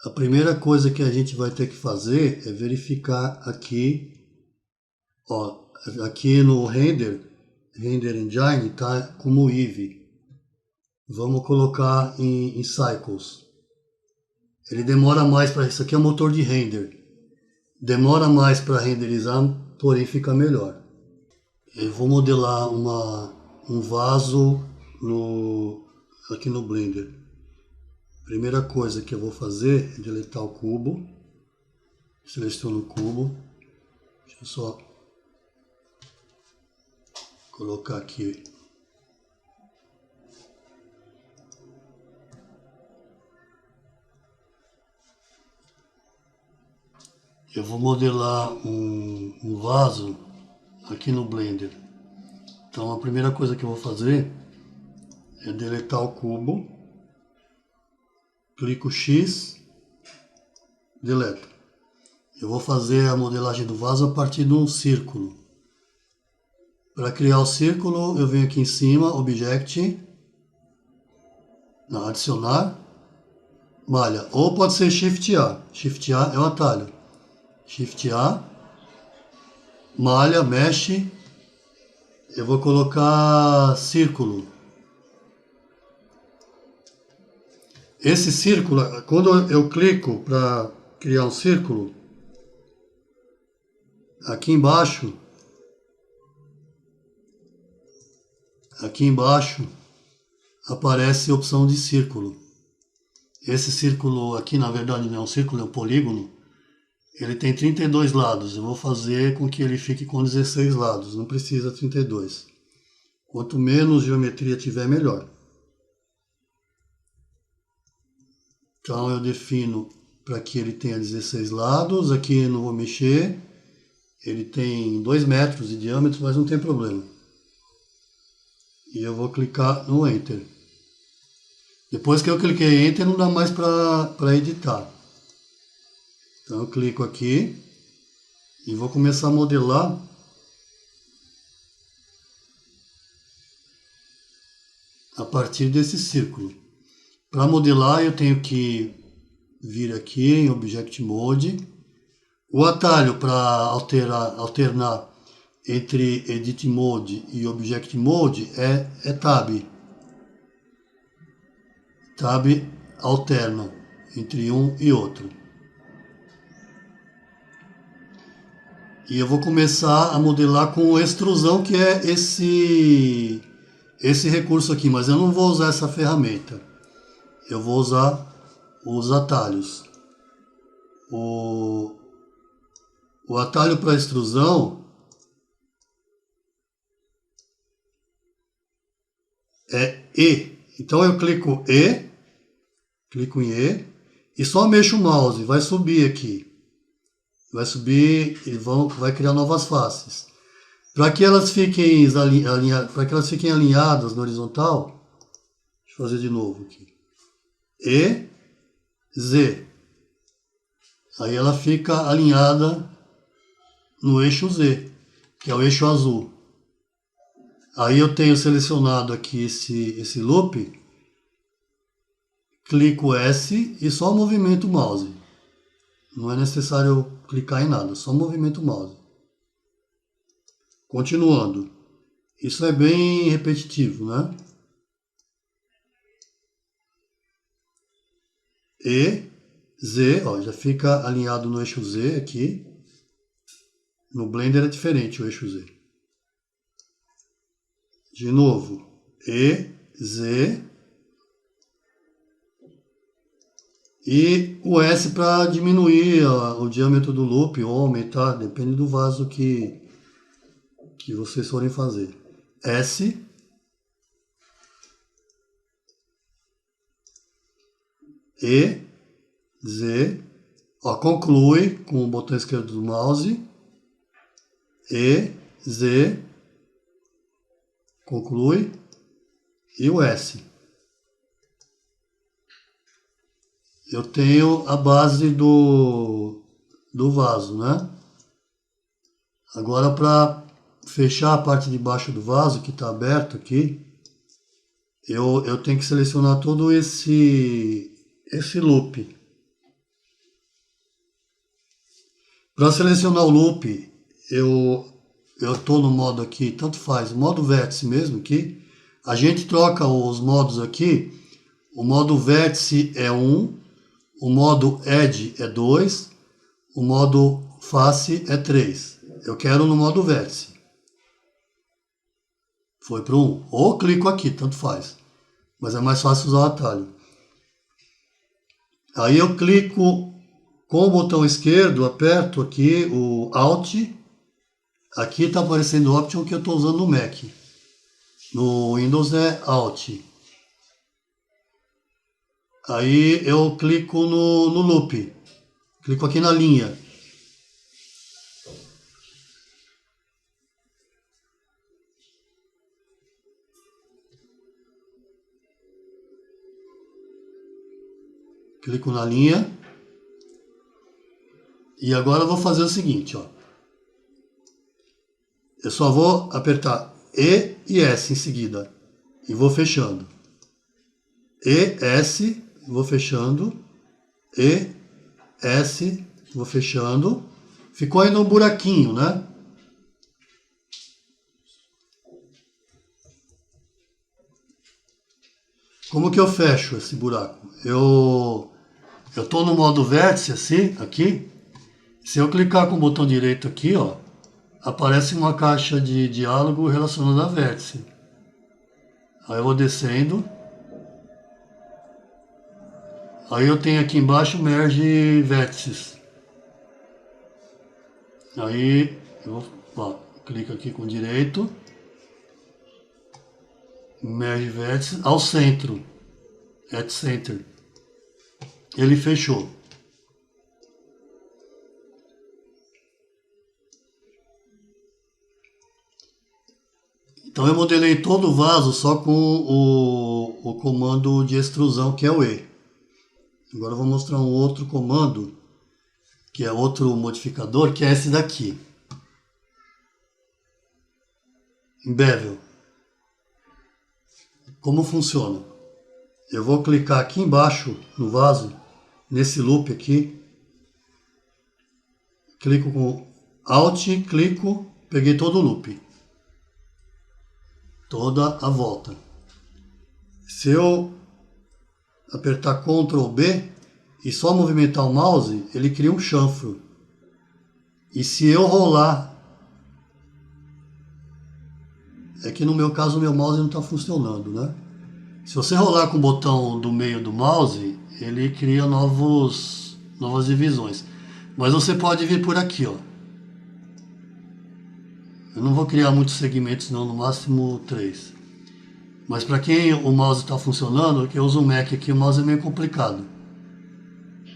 A primeira coisa que a gente vai ter que fazer é verificar aqui, ó, aqui no Render Engine tá como Eevee. Vamos colocar em Cycles. Ele demora mais para isso aqui é um motor de render. Demora mais para renderizar, porém fica melhor. Eu vou modelar um vaso aqui no Blender. Primeira coisa que eu vou fazer é deletar o cubo. Seleciono o cubo. Deixa eu só colocar aqui. Eu vou modelar um vaso aqui no Blender. Então a primeira coisa que eu vou fazer é deletar o cubo. Clico X, deleto. Eu vou fazer a modelagem do vaso a partir de um círculo. Para criar o círculo, eu venho aqui em cima, Object, adicionar, malha. Ou pode ser Shift A. Shift A é o atalho. Shift A, malha, mesh. Eu vou colocar círculo. Esse círculo, quando eu clico para criar um círculo, aqui embaixo aparece a opção de círculo. Esse círculo aqui, na verdade, não é um círculo, é um polígono. Ele tem 32 lados. Eu vou fazer com que ele fique com 16 lados. Não precisa 32. Quanto menos geometria tiver, melhor. Então eu defino para que ele tenha 16 lados. Aqui eu não vou mexer. Ele tem 2 metros de diâmetro, mas não tem problema. E eu vou clicar no Enter. Depois que eu cliquei Enter, não dá mais para editar. Então eu clico aqui e vou começar a modelar a partir desse círculo. Para modelar eu tenho que vir aqui em Object Mode. O atalho para alternar entre Edit Mode e Object Mode é Tab. Tab alterna entre um e outro. E eu vou começar a modelar com extrusão, que é esse recurso aqui, mas eu não vou usar essa ferramenta. Eu vou usar os atalhos. O atalho para extrusão é E. Então eu clico em E e só mexo o mouse, vai subir aqui. Vai subir e vai criar novas faces. Para que elas fiquem alinhadas no horizontal, deixa eu fazer de novo aqui. E, Z. Aí ela fica alinhada no eixo Z, que é o eixo azul. Aí eu tenho selecionado aqui esse loop, clico S e só movimento o mouse. Não é necessário clicar em nada, só movimento o mouse. Continuando. Isso é bem repetitivo, né? E, Z, ó, já fica alinhado no eixo Z aqui. No Blender é diferente o eixo Z. De novo. E, Z. E o S para diminuir o diâmetro do loop ou aumentar, depende do vaso que vocês forem fazer. S. E, Z. Ó, conclui com o botão esquerdo do mouse. E, Z. Conclui. E o S. Eu tenho a base do vaso, né? Agora, para fechar a parte de baixo do vaso, que está aberto aqui, eu tenho que selecionar todo esse loop. Para selecionar o loop, eu estou no modo aqui, tanto faz, o modo vértice mesmo aqui. A gente troca os modos aqui. O modo vértice é 1, o modo edge é 2, o modo face é 3. Eu quero no modo vértice. Foi para 1. Ou clico aqui, tanto faz. Mas é mais fácil usar o atalho. Aí eu clico com o botão esquerdo, aperto aqui o Alt. Aqui está aparecendo o Option que eu estou usando no Mac. No Windows é Alt. Aí eu clico no Loop. Clico aqui na linha. Clico na linha. E agora eu vou fazer o seguinte, ó. Eu só vou apertar E e S em seguida. E vou fechando. E, S, vou fechando. E, S, vou fechando. Ficou ainda um buraquinho, né? Como que eu fecho esse buraco? Eu estou no modo vértice, assim, aqui. Se eu clicar com o botão direito aqui, ó, aparece uma caixa de diálogo relacionada a vértice. Aí eu vou descendo. Aí eu tenho aqui embaixo merge vértices. Aí eu clico aqui com direito. Merge vértices ao centro. At center. Ele fechou. Então eu modelei todo o vaso só com o comando de extrusão, que é o E. Agora eu vou mostrar um outro comando, que é outro modificador, que é esse daqui. Em Bevel. Como funciona? Eu vou clicar aqui embaixo no vaso, nesse loop aqui. Clico com Alt, clico, peguei todo o loop. Toda a volta. Se eu apertar Ctrl B e só movimentar o mouse, ele cria um chanfro. E se eu rolar, é que no meu caso o meu mouse não está funcionando, né? Se você rolar com o botão do meio do mouse, ele cria novas divisões. Mas você pode vir por aqui, ó. Eu não vou criar muitos segmentos, não, no máximo 3. Mas para quem o mouse está funcionando, que eu uso o Mac aqui, o mouse é meio complicado.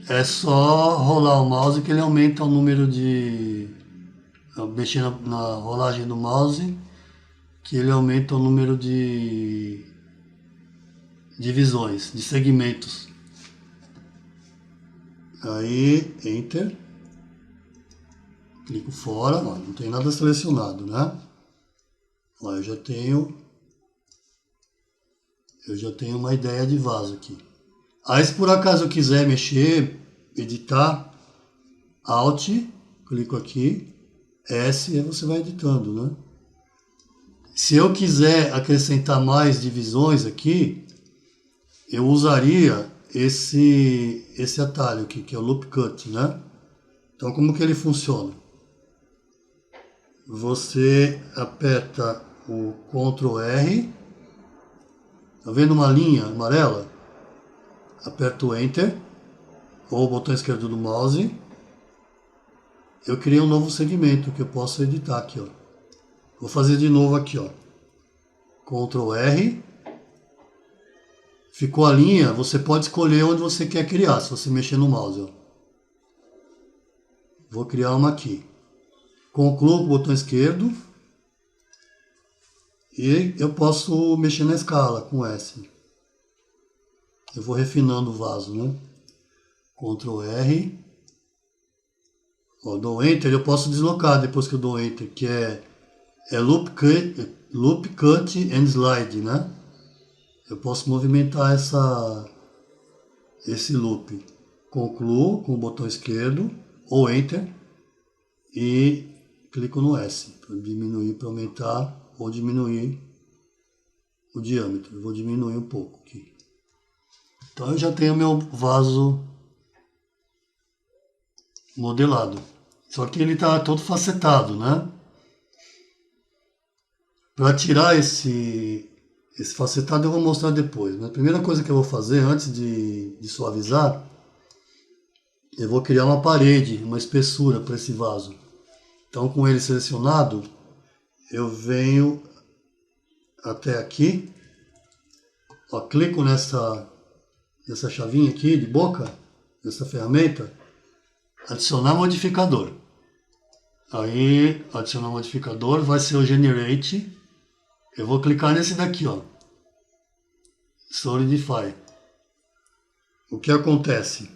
É só rolar o mouse que ele aumenta o número de... mexer na rolagem do mouse, que ele aumenta o número de divisões, de segmentos. Aí, Enter. Clico fora, ó, não tem nada selecionado, né? Ó, eu já tenho uma ideia de vaso aqui. Aí se por acaso eu quiser mexer, editar, Alt, clico aqui, S, e você vai editando, né? Se eu quiser acrescentar mais divisões aqui, eu usaria esse atalho aqui, que é o Loop Cut, né? Então como que ele funciona? Você aperta o Ctrl R, tá vendo uma linha amarela? Aperto o Enter, ou o botão esquerdo do mouse. Eu criei um novo segmento que eu posso editar aqui, ó. Vou fazer de novo aqui, ó. Ctrl R. Ficou a linha, você pode escolher onde você quer criar, se você mexer no mouse, ó. Vou criar uma aqui. Concluo com o botão esquerdo. E eu posso mexer na escala com S. Eu vou refinando o vaso, né? Ctrl R. Ó, dou Enter, eu posso deslocar depois que eu dou Enter, que é Loop Cut and Slide, né? Eu posso movimentar esse loop. Concluo com o botão esquerdo ou Enter. e clico no S para diminuir, para aumentar ou diminuir o diâmetro. Eu vou diminuir um pouco aqui. Então eu já tenho meu vaso modelado. Só que ele está todo facetado, né? Para tirar esse facetado eu vou mostrar depois. Mas a primeira coisa que eu vou fazer antes de suavizar, eu vou criar uma parede, uma espessura para esse vaso. Então com ele selecionado, eu venho até aqui, ó, clico nessa chavinha aqui de boca, nessa ferramenta, adicionar modificador. Aí, adicionar modificador vai ser o Generate. Eu vou clicar nesse daqui, ó, Solidify. O que acontece?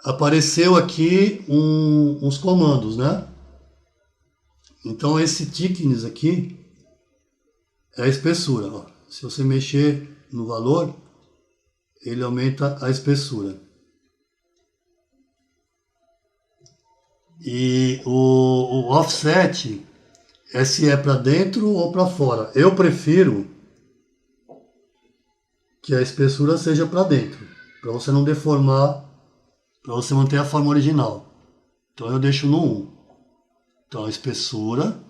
Apareceu aqui uns comandos, né? Então esse thickness aqui é a espessura, ó. Se você mexer no valor, ele aumenta a espessura. E o offset é se é para dentro ou para fora. Eu prefiro que a espessura seja para dentro, para você não deformar, para você manter a forma original. Então eu deixo no 1. Então a espessura,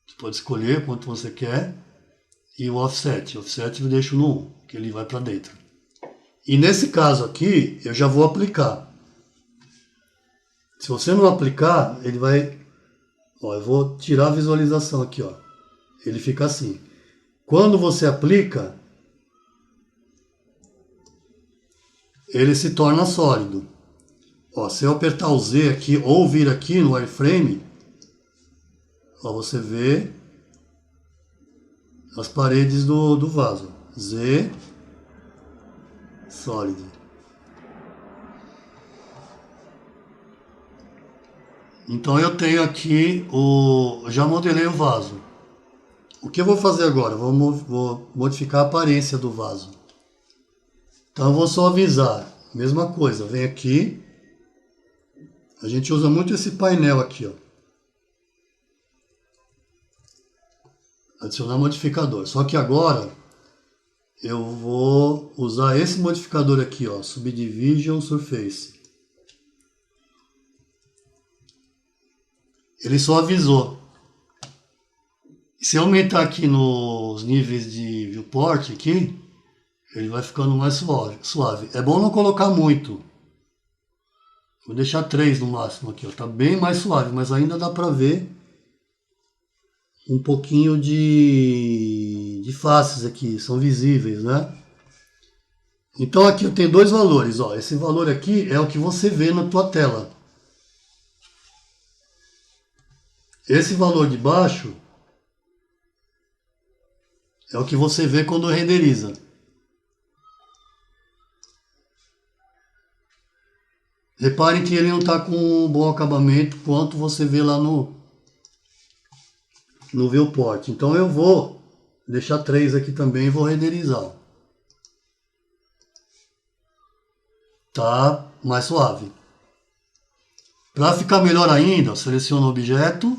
você pode escolher quanto você quer. E o offset eu deixo no 1, que ele vai para dentro. E nesse caso aqui, eu já vou aplicar. Se você não aplicar, ele vai... Ó, eu vou tirar a visualização aqui, ó. Ele fica assim. Quando você aplica, ele se torna sólido. Ó, se eu apertar o Z aqui, ou vir aqui no wireframe, ó, você vê as paredes do vaso. Z, sólido. Então eu tenho aqui já modelei o vaso. O que eu vou fazer agora? Vou modificar a aparência do vaso. Então eu vou suavizar. Mesma coisa, vem aqui. A gente usa muito esse painel aqui, ó. Adicionar modificador. Só que agora eu vou usar esse modificador aqui, ó, Subdivision Surface. Ele suavizou. Se eu aumentar aqui nos níveis de viewport aqui, ele vai ficando mais suave. É bom não colocar muito. Vou deixar 3 no máximo aqui, ó. Tá bem mais suave, mas ainda dá para ver um pouquinho de faces aqui, são visíveis, né? Então aqui eu tenho dois valores, ó. Esse valor aqui é o que você vê na tua tela. Esse valor de baixo é o que você vê quando renderiza. Reparem que ele não está com um bom acabamento quanto você vê lá no viewport. Então eu vou deixar 3 aqui também e vou renderizar. Tá mais suave. Para ficar melhor ainda, eu seleciono o objeto.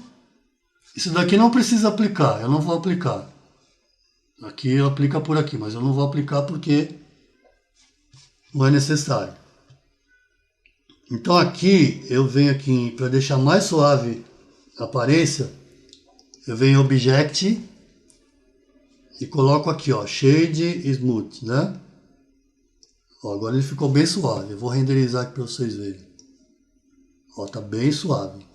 Isso daqui não precisa aplicar, eu não vou aplicar. Aqui aplica por aqui, mas eu não vou aplicar porque não é necessário. Então aqui, eu venho aqui, para deixar mais suave a aparência, eu venho em Object e coloco aqui, ó, Shade Smooth, né? Ó, agora ele ficou bem suave. Eu vou renderizar aqui para vocês verem. Ó, tá bem suave.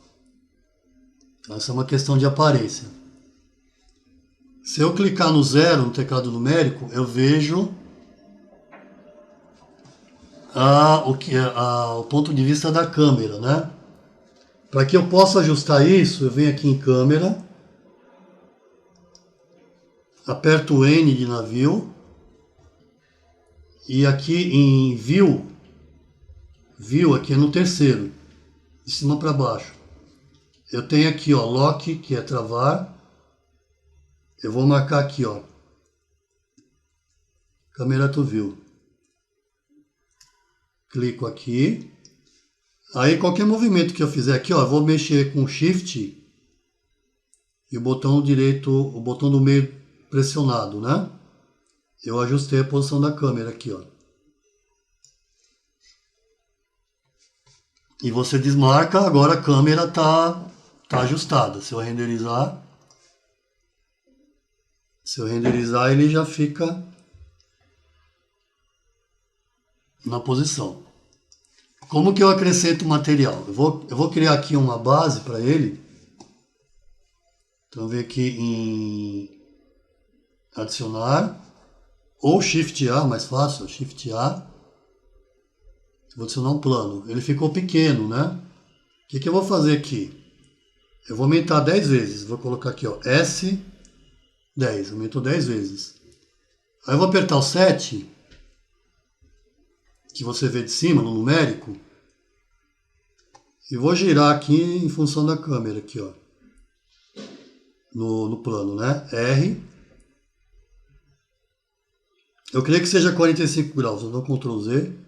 Então essa é uma questão de aparência. Se eu clicar no 0 no teclado numérico, eu vejo o ponto de vista da câmera, né? Para que eu possa ajustar isso, eu venho aqui em câmera, aperto o N de navio e aqui em View aqui é no terceiro, de cima para baixo. Eu tenho aqui, ó, Lock, que é travar. Eu vou marcar aqui, ó, Camera to View. clico aqui. Aí qualquer movimento que eu fizer aqui, ó, eu vou mexer com Shift e o botão direito, o botão do meio pressionado, né? Eu ajustei a posição da câmera aqui, ó. E você desmarca, agora a câmera tá ajustada. Se eu renderizar, ele já fica na posição. Como que eu acrescento material? Eu vou criar aqui uma base para ele. Então, vem aqui em adicionar, ou Shift A, mais fácil, Shift A. Vou adicionar um plano. Ele ficou pequeno, né? O que eu vou fazer aqui? Eu vou aumentar 10 vezes. Vou colocar aqui, ó, S10. Aumentou 10 vezes. Aí eu vou apertar o 7, que você vê de cima, no numérico. E vou girar aqui em função da câmera, aqui, ó. No plano, né? R. Eu creio que seja 45 graus. Eu dou Ctrl Z.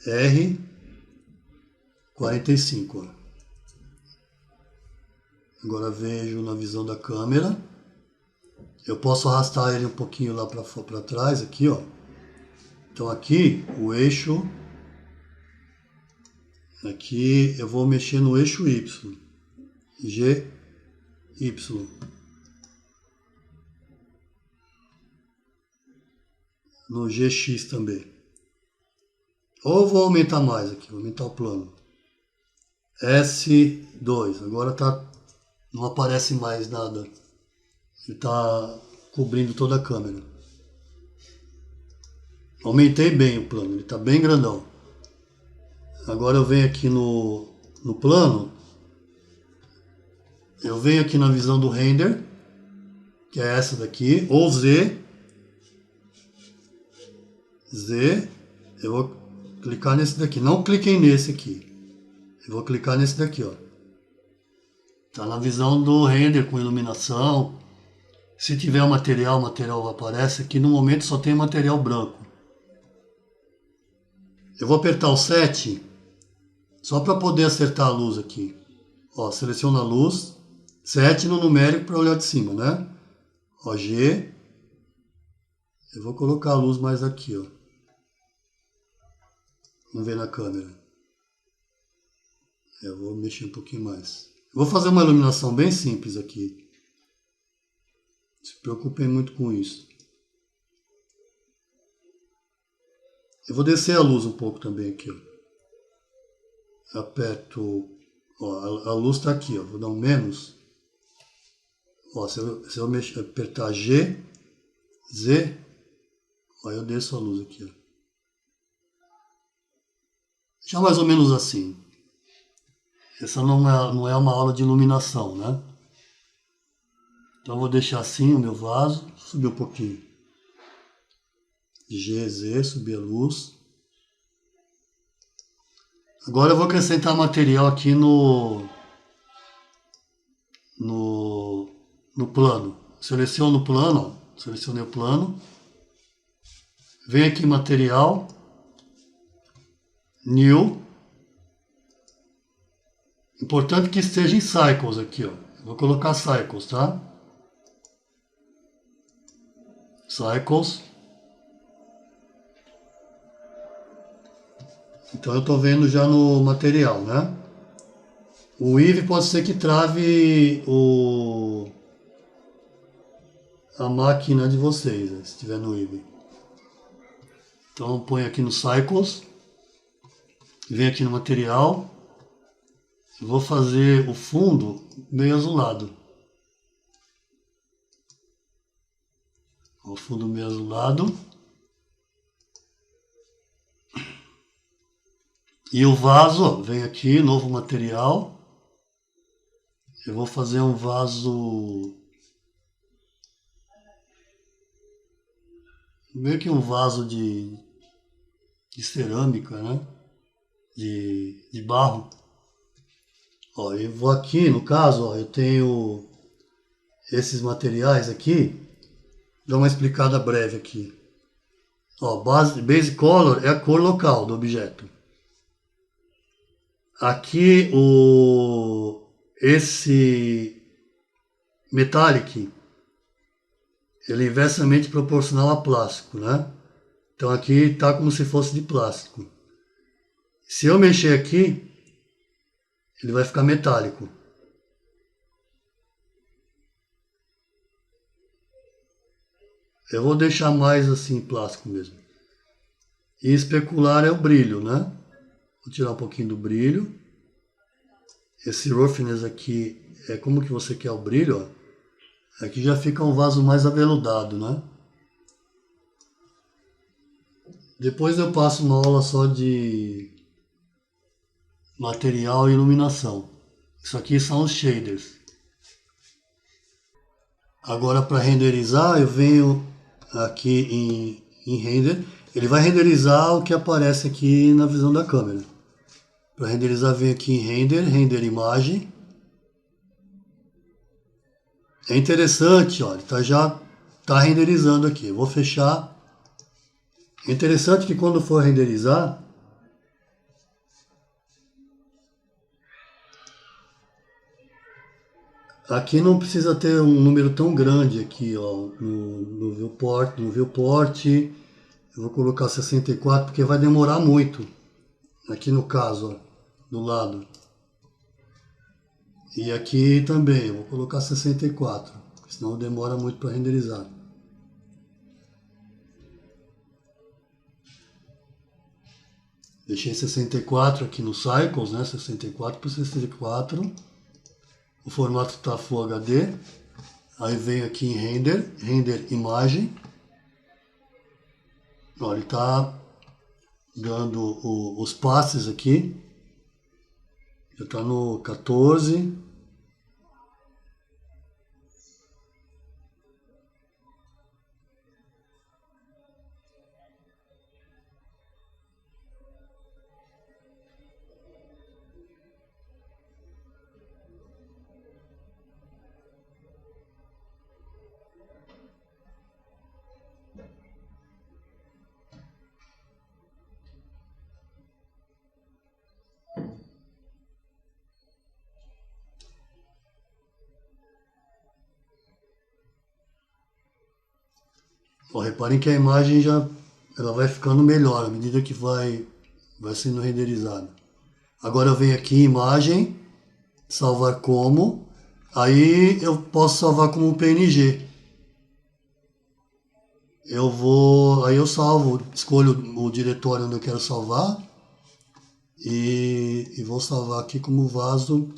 R. 45. Ó. Agora vejo na visão da câmera. Eu posso arrastar ele um pouquinho lá para trás, aqui, ó. Então aqui, o eixo... Aqui eu vou mexer no eixo Y. G, Y. No GX também. Ou vou aumentar mais aqui, vou aumentar o plano. S2. Agora não aparece mais nada. Ele está cobrindo toda a câmera. Aumentei bem o plano, ele está bem grandão. Agora eu venho aqui no plano. Eu venho aqui na visão do render, que é essa daqui, ou Z. Eu vou clicar nesse daqui. Não cliquem nesse aqui. Eu vou clicar nesse daqui, ó. Tá na visão do render com iluminação. Se tiver o material aparece. Aqui no momento só tem material branco. Eu vou apertar o 7 só para poder acertar a luz aqui. Ó, seleciona a luz. 7 no numérico para olhar de cima, né? Ó, G. Eu vou colocar a luz mais aqui, ó. Vamos ver na câmera. Eu vou mexer um pouquinho mais. Eu vou fazer uma iluminação bem simples aqui. Não se preocupem muito com isso. Eu vou descer a luz um pouco também aqui, ó. Aperto, ó, a luz está aqui, ó. Vou dar um menos. Ó, se eu apertar G, Z, ó, eu desço a luz aqui, ó. Já mais ou menos assim. Essa não é uma aula de iluminação, né? Então eu vou deixar assim o meu vaso, subir um pouquinho. G, Z, subir a luz. Agora eu vou acrescentar material aqui no plano. Seleciono o plano, ó. Selecionei o plano. Vem aqui material. New. Importante que esteja em Cycles aqui, ó. Vou colocar Cycles, tá? Cycles. Então eu estou vendo já no material, né? O Eevee pode ser que trave a máquina de vocês, né, se estiver no Eevee. Então põe aqui no Cycles. Vem aqui no material. Eu vou fazer o fundo meio azulado. O fundo meio azulado. E o vaso, ó, vem aqui, novo material. Eu vou fazer um vaso... meio que um vaso de cerâmica, né? De barro. Ó, eu vou aqui, no caso, ó, eu tenho esses materiais aqui. Dar uma explicada breve aqui. Ó, base color é a cor local do objeto. Aqui esse metallic, ele é inversamente proporcional a plástico, né? Então aqui está como se fosse de plástico. Se eu mexer aqui, ele vai ficar metálico. Eu vou deixar mais assim plástico mesmo. E especular é o brilho, né? Vou tirar um pouquinho do brilho. Esse roughness aqui é como que você quer o brilho, ó. Aqui já fica um vaso mais aveludado, né? Depois eu passo uma aula só de material e iluminação. Isso aqui são os shaders. Agora para renderizar eu venho aqui em render. Ele vai renderizar o que aparece aqui na visão da câmera. Para renderizar venho aqui em render imagem. É interessante, olha, já está renderizando aqui. Eu vou fechar. É interessante que quando for renderizar, aqui não precisa ter um número tão grande aqui, ó, no viewport. Eu vou colocar 64 porque vai demorar muito. Aqui no caso, ó, do lado. E aqui também, eu vou colocar 64, senão demora muito para renderizar. Deixei 64 aqui no Cycles, né? 64 por 64. O formato está Full HD. Aí venho aqui em render imagem. Olha, ele está dando os passes aqui. Já está no 14. Ó, reparem que a imagem ela vai ficando melhor à medida que vai sendo renderizada. Agora eu venho aqui em imagem, salvar como, aí eu posso salvar como PNG. Aí eu salvo, escolho o diretório onde eu quero salvar e vou salvar aqui como vaso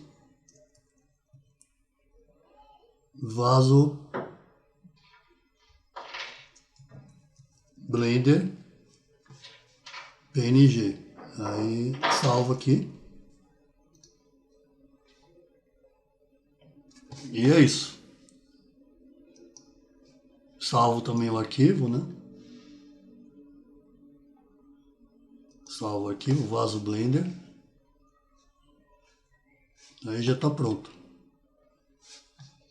Blender PNG. Aí salvo aqui. E é isso. Salvo também o arquivo, né? Salvo o arquivo, vaso Blender. Aí já está pronto.